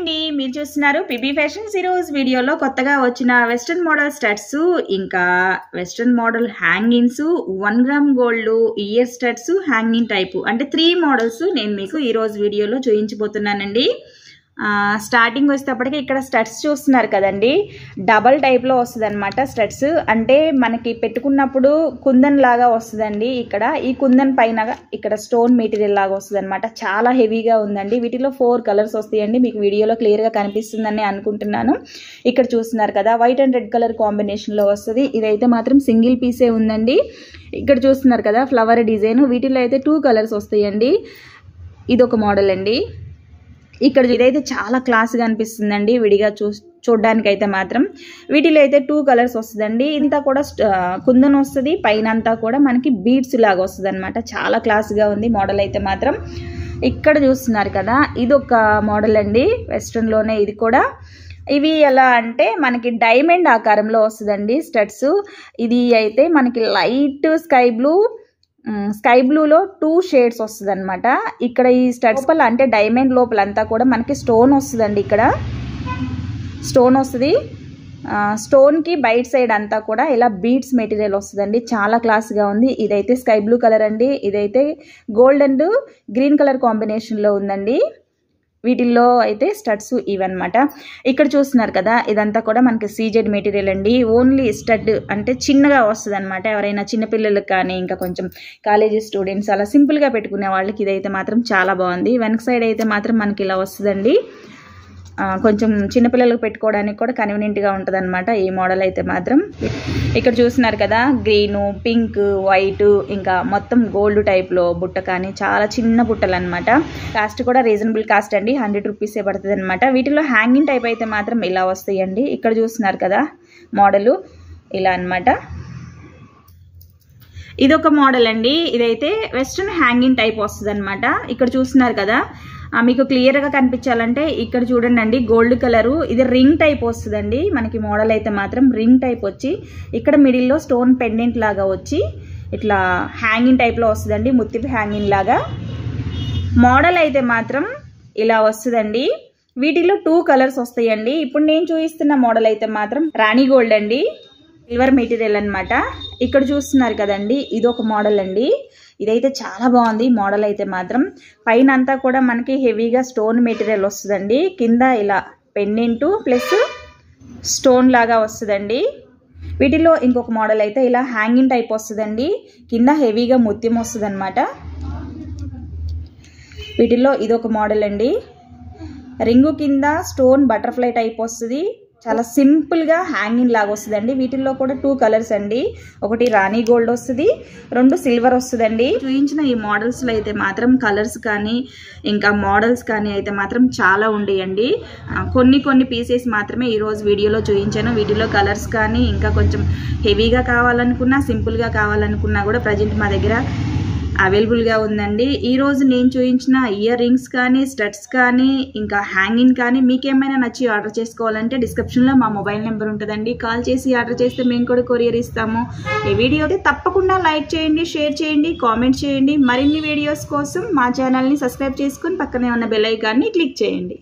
అండి, మీరు చూస్తున్నారు పిబి ఫ్యాషన్స్. ఈరోజు వీడియోలో కొత్తగా వచ్చిన వెస్ట్రన్ మోడల్ స్టడ్స్, ఇంకా western model hangings, 1 gram gold ear studs, hanging type అంటే 3 మోడల్స్ నేను మీకు ఈరోజు వీడియోలో చూపించబోతున్నానండి. స్టార్టింగ్ వచ్చేటప్పటికి ఇక్కడ స్టడ్స్ చూస్తున్నారు కదండి, డబల్ టైప్లో వస్తుంది అనమాట. స్టడ్స్ అంటే మనకి పెట్టుకున్నప్పుడు కుందన్ లాగా వస్తుందండి. ఇక్కడ ఈ కుందన్ పైన ఇక్కడ స్టోన్ మెటీరియల్ లాగా వస్తుంది అనమాట. చాలా హెవీగా ఉందండి. వీటిలో 4 కలర్స్ వస్తాయండి. మీకు వీడియోలో క్లియర్గా కనిపిస్తుందని అనుకుంటున్నాను. ఇక్కడ చూస్తున్నారు కదా, వైట్ అండ్ రెడ్ కలర్ కాంబినేషన్లో వస్తుంది. ఇదైతే మాత్రం సింగిల్ పీసే ఉందండి. ఇక్కడ చూస్తున్నారు కదా ఫ్లవర్ డిజైన్. వీటిలో అయితే 2 కలర్స్ వస్తాయండి. ఇదొక మోడల్ అండి. ఇక్కడ ఇదైతే చాలా క్లాస్గా అనిపిస్తుందండి విడిగా చూడడానికి అయితే మాత్రం. వీటిలో అయితే 2 కలర్స్ వస్తుందండి. ఇంతా కూడా కుందన్ వస్తుంది, పైన అంతా కూడా మనకి బీడ్స్ లాగా వస్తుంది అనమాట. చాలా క్లాస్గా ఉంది మోడల్ అయితే మాత్రం. ఇక్కడ చూస్తున్నారు కదా, ఇది ఒక మోడల్ అండి వెస్ట్రన్లోనే. ఇది కూడా ఇవి ఎలా అంటే మనకి డైమండ్ ఆకారంలో వస్తుందండి స్టడ్స్. ఇది అయితే మనకి లైట్ స్కై బ్లూలో 2 షేడ్స్ వస్తుంది అనమాట. ఇక్కడ ఈ స్టడ్స్ వల్ల అంటే డైమండ్ లోపలంతా కూడా మనకి స్టోన్ వస్తుందండి. ఇక్కడ స్టోన్ వస్తుంది. స్టోన్కి బయట సైడ్ అంతా కూడా ఇలా బీడ్స్ మెటీరియల్ వస్తుందండి. చాలా క్లాస్గా ఉంది. ఇదైతే స్కై బ్లూ కలర్ అండి. ఇదైతే గోల్డ్ అండ్ గ్రీన్ కలర్ కాంబినేషన్లో ఉందండి. వీటిల్లో అయితే స్టడ్స్ ఇవన్నమాట. ఇక్కడ చూస్తున్నారు కదా, ఇదంతా కూడా మనకి సీజెడ్ మెటీరియల్ అండి. ఓన్లీ స్టడ్ అంటే చిన్నగా వస్తుంది అనమాట. ఎవరైనా చిన్నపిల్లలకు కానీ ఇంకా కొంచెం కాలేజీ స్టూడెంట్స్ అలా సింపుల్గా పెట్టుకునే వాళ్ళకి ఇదైతే మాత్రం చాలా బాగుంది. వెనక సైడ్ అయితే మాత్రం మనకి ఇలా వస్తుందండి. కొంచెం చిన్నపిల్లలకు పెట్టుకోవడానికి కూడా కన్వీనియంట్గా ఉంటుంది అనమాట ఈ మోడల్ అయితే మాత్రం. ఇక్కడ చూస్తున్నారు కదా, గ్రీను, పింక్, వైట్, ఇంకా మొత్తం గోల్డ్ టైప్లో బుట్ట కానీ చాలా చిన్న బుట్టలు అనమాట. కాస్ట్ కూడా రీజనబుల్ కాస్ట్ అండి, 100 రూపీసే పడుతుంది అనమాట. వీటిలో హ్యాంగింగ్ టైప్ అయితే మాత్రం ఇలా వస్తాయండి. ఇక్కడ చూస్తున్నారు కదా మోడలు ఇలా అనమాట. ఇదొక మోడల్ అండి. ఇదైతే వెస్ట్రన్ హ్యాంగింగ్ టైప్ వస్తుంది అనమాట. ఇక్కడ చూస్తున్నారు కదా, మీకు క్లియర్గా కనిపించాలంటే ఇక్కడ చూడండి అండి, గోల్డ్ కలరు. ఇది రింగ్ టైప్ వస్తుందండి మనకి. మోడల్ అయితే మాత్రం రింగ్ టైప్ వచ్చి ఇక్కడ మిడిల్లో స్టోన్ పెండెంట్ లాగా వచ్చి ఇట్లా హ్యాంగింగ్ టైప్లో వస్తుందండి, ముత్తిపి హ్యాంగింగ్ లాగా. మోడల్ అయితే మాత్రం ఇలా వస్తుందండి. వీటిలో 2 కలర్స్ వస్తాయండి. ఇప్పుడు నేను చూపిస్తున్న మోడల్ అయితే మాత్రం రాణి గోల్డ్ అండి, సిల్వర్ మెటీరియల్ అనమాట. ఇక్కడ చూస్తున్నారు కదండి, ఇదొక మోడల్ అండి. ఇదైతే చాలా బాగుంది మోడల్ అయితే మాత్రం. పైన అంతా కూడా మనకి హెవీగా స్టోన్ మెటీరియల్ వస్తుందండి. కింద ఇలా పెండెంట్ ప్లస్ స్టోన్ లాగా వస్తుందండి. వీటిలో ఇంకొక మోడల్ అయితే ఇలా హ్యాంగింగ్ టైప్ వస్తుందండి. కింద హెవీగా ముత్యం వస్తుంది అనమాట. వీటిల్లో ఇదొక మోడల్ అండి. రింగు కింద స్టోన్ బటర్ఫ్లై టైప్ వస్తుంది. చాలా సింపుల్గా హ్యాంగింగ్ లాగా వస్తుందండి. వీటిల్లో కూడా 2 కలర్స్ అండి. ఒకటి రాణి గోల్డ్ వస్తుంది, 2 సిల్వర్ వస్తుందండి. చూపించిన ఈ మోడల్స్లో అయితే మాత్రం కలర్స్ కానీ ఇంకా మోడల్స్ కానీ అయితే మాత్రం చాలా ఉండేయండి. కొన్ని పీసెస్ మాత్రమే ఈరోజు వీడియోలో చూపించాను. వీటిలో కలర్స్ కానీ ఇంకా కొంచెం హెవీగా కావాలనుకున్నా సింపుల్గా కావాలనుకున్నా కూడా ప్రజెంట్ మా దగ్గర అవైలబుల్గా ఉందండి. ఈరోజు నేను చూపించిన ఇయర్ రింగ్స్ కానీ స్టడ్స్ కానీ ఇంకా హ్యాంగింగ్ కానీ మీకేమైనా నచ్చి ఆర్డర్ చేసుకోవాలంటే డిస్క్రిప్షన్లో మా మొబైల్ నెంబర్ ఉంటుందండి. కాల్ చేసి ఆర్డర్ చేస్తే మేము కూడా కొరియర్ ఇస్తాము. ఈ వీడియో అయితే తప్పకుండా లైక్ చేయండి, షేర్ చేయండి, కామెంట్ చేయండి. మరిన్ని వీడియోస్ కోసం మా ఛానల్ని సబ్స్క్రైబ్ చేసుకుని పక్కనే ఉన్న బెల్ ఐకాన్ని క్లిక్ చేయండి.